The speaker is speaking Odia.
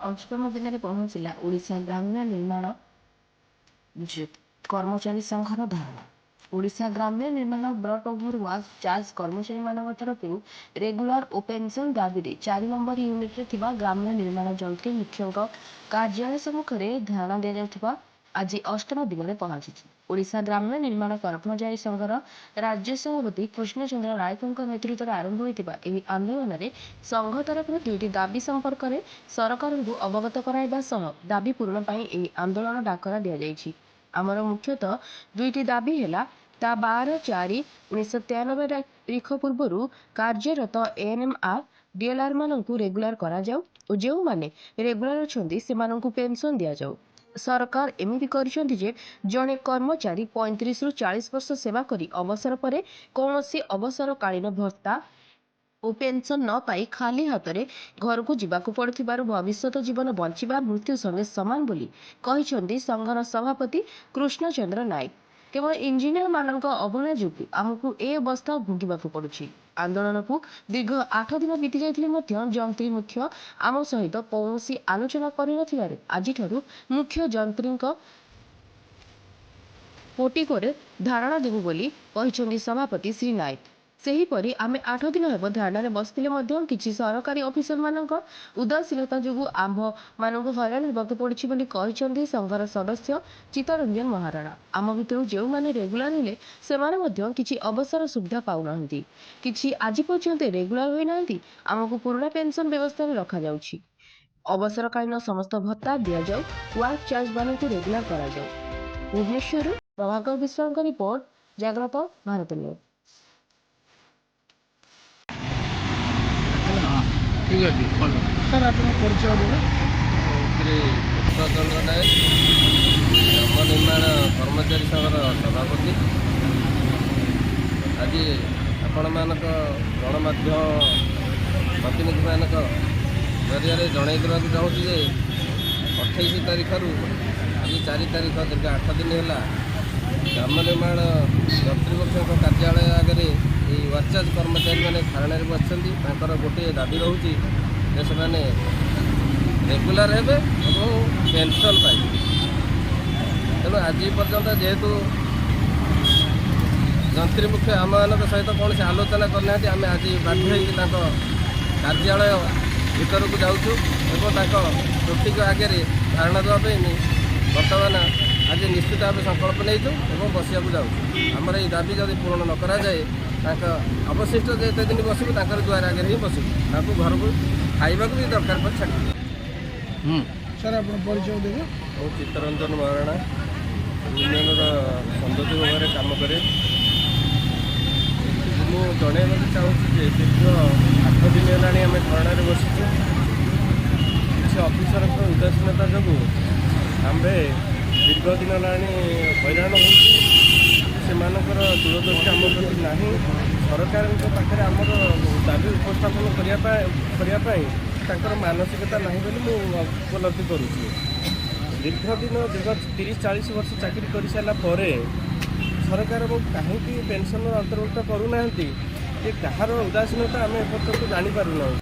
ଅଷ୍ଟମ ଦିନରେ ପହଞ୍ଚିଲା ଓଡ଼ିଶା ଗ୍ରାମ୍ୟ ନିର୍ମାଣ କର୍ମଚାରୀ ସଂଘର ଧାରଣା। ଓଡ଼ିଶା ଗ୍ରାମ୍ୟ ନିର୍ମାଣ ବ୍ଲକ ଓଭର ୱାର୍କ ଚାର୍ଜ କର୍ମଚାରୀମାନଙ୍କ ତରଫରୁ ରେଗୁଲାର ଓ ପେନସନ ଦାବିରେ 4 ନମ୍ବର ୟୁନିଟ୍ରେ ଥିବା ଗ୍ରାମ୍ୟ ନିର୍ମାଣ ଯନ୍ତ୍ରୀ ମୁଖ୍ୟଙ୍କ କାର୍ଯ୍ୟାଳୟ ସମ୍ମୁଖରେ ଧାରଣା ଦିଆଯାଉଥିବା ଆଜି ଅଷ୍ଟମ ଦିନରେ ପହଞ୍ଚିଛି। ଓଡ଼ିଶା ଗ୍ରାମ୍ୟ ନିର୍ମାଣ କର୍ମଚାରୀ ସଂଘର ରାଜ୍ୟ ସଭାପତି କୃଷ୍ଣଚନ୍ଦ୍ର ନାୟକଙ୍କ ନେତୃତ୍ୱରେ ଆରମ୍ଭ ହୋଇଥିବା ଏହି ଆନ୍ଦୋଳନରେ ସଂଘ ତରଫରୁ 2ଟି ଦାବି ସମ୍ପର୍କରେ ସରକାରଙ୍କୁ ଅବଗତ କରାଇବା ସହ ଦାବି ପୂରଣ ପାଇଁ ଏହି ଆନ୍ଦୋଳନ ଡାକରା ଦିଆଯାଇଛି। ଆମର ମୁଖ୍ୟତଃ 2ଟି ଦାବି ହେଲା ତା 12/4/1993 ତାରିଖ ପୂର୍ବରୁ କାର୍ଯ୍ୟରତ ଏଏନ୍ଏମ୍ଆର୍ ଡିଏଲ୍ଆର୍ମାନଙ୍କୁ ରେଗୁଲାର କରାଯାଉ ଓ ଯେଉଁମାନେ ରେଗୁଲାର ଅଛନ୍ତି ସେମାନଙ୍କୁ ପେନସନ ଦିଆଯାଉ। ସରକାର ଏମିତି କରିଛନ୍ତି ଯେ ଜଣେ କର୍ମଚାରୀ 35ରୁ 40 ବର୍ଷ ସେବା କରି ଅବସର ପରେ କୌଣସି ଅବସରକାଳୀନ ଭତ୍ତା ଓ ପେନସନ ନ ପାଇ ଖାଲି ହାତରେ ଘରକୁ ଯିବାକୁ ପଡୁଥିବାରୁ ଭବିଷ୍ୟତ ଜୀବନ ବଞ୍ଚିବା ମୃତ୍ୟୁ ସଙ୍ଗେ ସମାନ ବୋଲି କହିଛନ୍ତି ସଂଘର ସଭାପତି କୃଷ୍ଣଚନ୍ଦ୍ର ନାୟକ। କେବଳ ଇଞ୍ଜିନିୟରମାନଙ୍କ ଅବହେଳା ଯୋଗୁଁ ଆମକୁ ଏ ଅବସ୍ଥା ଭୋଗିବାକୁ ପଡୁଛି। ଆନ୍ଦୋଳନକୁ ଦୀର୍ଘ 8 ଦିନ ବିତି ଯାଇଥିଲେ ମଧ୍ୟ ଯନ୍ତ୍ରୀ ମୁଖ୍ୟ ଆମ ସହିତ କୌଣସି ଆଲୋଚନା କରିନଥିବାରୁ ଆଜିଠାରୁ ମୁଖ୍ୟ ଯନ୍ତ୍ରୀଙ୍କ ପୋର୍ଟିକୋରେ ଧାରଣା ଦେବୁ ବୋଲି କହିଛନ୍ତି ସଭାପତି ଶ୍ରୀ ନାୟକ। ସେହିପରି ଆମେ 8 ଦିନ ହେବ ଧାରଣାରେ ବସିଥିଲେ ମଧ୍ୟ କିଛି ସରକାରୀ ଅଫିସରମାନଙ୍କ ଉଦାସୀନତା ଯୋଗୁଁ ଆମ୍ଭମାନଙ୍କୁ ହଇରାଣ ହେବାକୁ ପଡୁଛି ବୋଲି କହିଛନ୍ତି ସଂଘର ସଦସ୍ୟ ଚିତ୍ତରଞ୍ଜନ ମହାରଣା। ଆମ ଭିତରୁ ଯେଉଁମାନେ ରେଗୁଲାର ହେଲେ ସେମାନେ ମଧ୍ୟ କିଛି ଅବସର ସୁବିଧା ପାଉନାହାନ୍ତି। କିଛି ଆଜି ପର୍ଯ୍ୟନ୍ତ ରେଗୁଲାର ହୋଇନାହାନ୍ତି। ଆମକୁ ପୁରୁଣା ପେନସନ ବ୍ୟବସ୍ଥାରେ ରଖାଯାଉଛି। ଅବସରକାଳୀନ ସମସ୍ତ ଭତ୍ତା ଦିଆଯାଉ। ୱାର୍କ ଚାର୍ଜମାନଙ୍କୁ ରେଗୁଲାର କରାଯାଉ। ଭୁବନେଶ୍ୱରରୁ ପ୍ରଭାକର ବିଶ୍ୱାଳଙ୍କ ରିପୋର୍ଟ, ଜାଗ୍ରତ ଭାରତ ନ୍ୟୁଜ। ଠିକ୍ ଅଛି ସାର୍, ଆପଣଙ୍କ ପରିଚୟ ଦେବେ? ଶ୍ରୀ କୃଷ୍ଣଚନ୍ଦ୍ର ନାୟକ, ଗ୍ରାମ ନିର୍ମାଣ କର୍ମଚାରୀ ସଂଘର ସଭାପତି। ଆଜି ଆପଣମାନଙ୍କ ଗଣମାଧ୍ୟମ ପ୍ରତିନିଧିମାନଙ୍କ ଜରିଆରେ ଜଣାଇ ଦେବାକୁ ଚାହୁଁଛି ଯେ 28 ତାରିଖରୁ ଆଜି 4 ତାରିଖ ଦୀର୍ଘ 8 ଦିନ ହେଲା ଗ୍ରାମ ନିର୍ମାଣ କର୍ତ୍ତୃପକ୍ଷଙ୍କ କାର୍ଯ୍ୟାଳୟ ଆଗରେ ଏହି ୱାର୍କଚାର୍ଜ କର୍ମଚାରୀମାନେ ଧାରଣାରେ ବସିଛନ୍ତି। ତାଙ୍କର ଗୋଟିଏ ଦାବି ରହୁଛି ଯେ ସେମାନେ ରେଗୁଲାର ହେବେ ଏବଂ ପେନସନ୍ ପାଇବେ। ତେଣୁ ଆଜି ପର୍ଯ୍ୟନ୍ତ ଯେହେତୁ ଯନ୍ତ୍ରୀ ମୁଖ୍ୟ ଆମମାନଙ୍କ ସହିତ କୌଣସି ଆଲୋଚନା କରିନାହାନ୍ତି, ଆମେ ଆଜି ବାଧ୍ୟ ହୋଇକି ତାଙ୍କ କାର୍ଯ୍ୟାଳୟ ଭିତରକୁ ଯାଉଛୁ ଏବଂ ତାଙ୍କ ପୋର୍ଟିକ ଆଗରେ ଧାରଣା ଦେବା ପାଇଁ ବର୍ତ୍ତମାନ ଆଜି ନିଶ୍ଚିତ ଭାବେ ସଂକଳ୍ପ ନେଇଛୁ ଏବଂ ବସିବାକୁ ଯାଉଛୁ। ଆମର ଏହି ଦାବି ଯଦି ପୂରଣ ନ କରାଯାଏ ତାଙ୍କ ଅବଶିଷ୍ଟ ଯେତେ ଦିନ ବସିବୁ ତାଙ୍କର ଦୁଆର ଆଗରେ ହିଁ ବସିବୁ। ତାଙ୍କୁ ଘରକୁ ଖାଇବାକୁ ବି ଦରକାର ପରେ ଛାଡ଼ିବୁ। ସାର୍, ଆପଣ ପରିଚୟ ଦେବେ? ମୁଁ ଚିତ୍ତରଞ୍ଜନ ମହାରଣା, ୟୁନିୟନର ସୌନ୍ଦର୍ଯ୍ୟ ବିଭାଗରେ କାମ କରେ। ମୁଁ ଜଣାଇବାକୁ ଚାହୁଁଛି ଯେ ଦୀର୍ଘ 8 ଦିନ ହେଲାଣି ଆମେ ଧାରଣାରେ ବସିଛୁ। କିଛି ଅଫିସରଙ୍କ ଉଦାସୀନତା ଯୋଗୁଁ ଆମ୍ଭେ ଦୀର୍ଘ ଦିନ ହେଲାଣି ହଇରାଣ ହେଉଛି। ସେମାନଙ୍କର ଦୂରଦୃଷ୍ଟି ଆମ ପ୍ରତି ନାହିଁ। ସରକାରଙ୍କ ପାଖରେ ଆମର ଦାବି ଉପସ୍ଥାପନ କରିବା ପାଇଁ ତାଙ୍କର ମାନସିକତା ନାହିଁ ବୋଲି ମୁଁ ଉପଲବ୍ଧି କରୁଛି। ଦୀର୍ଘ 30-40 ବର୍ଷ ଚାକିରି କରିସାରିଲା ପରେ ସରକାର କାହିଁକି ପେନସନ୍ ଅନ୍ତର୍ଭୁକ୍ତ କରୁନାହାନ୍ତି, ଯେ କାହାର ଉଦାସୀନତା ଆମେ ଏପର୍ଯ୍ୟନ୍ତ ଜାଣିପାରୁନାହୁଁ।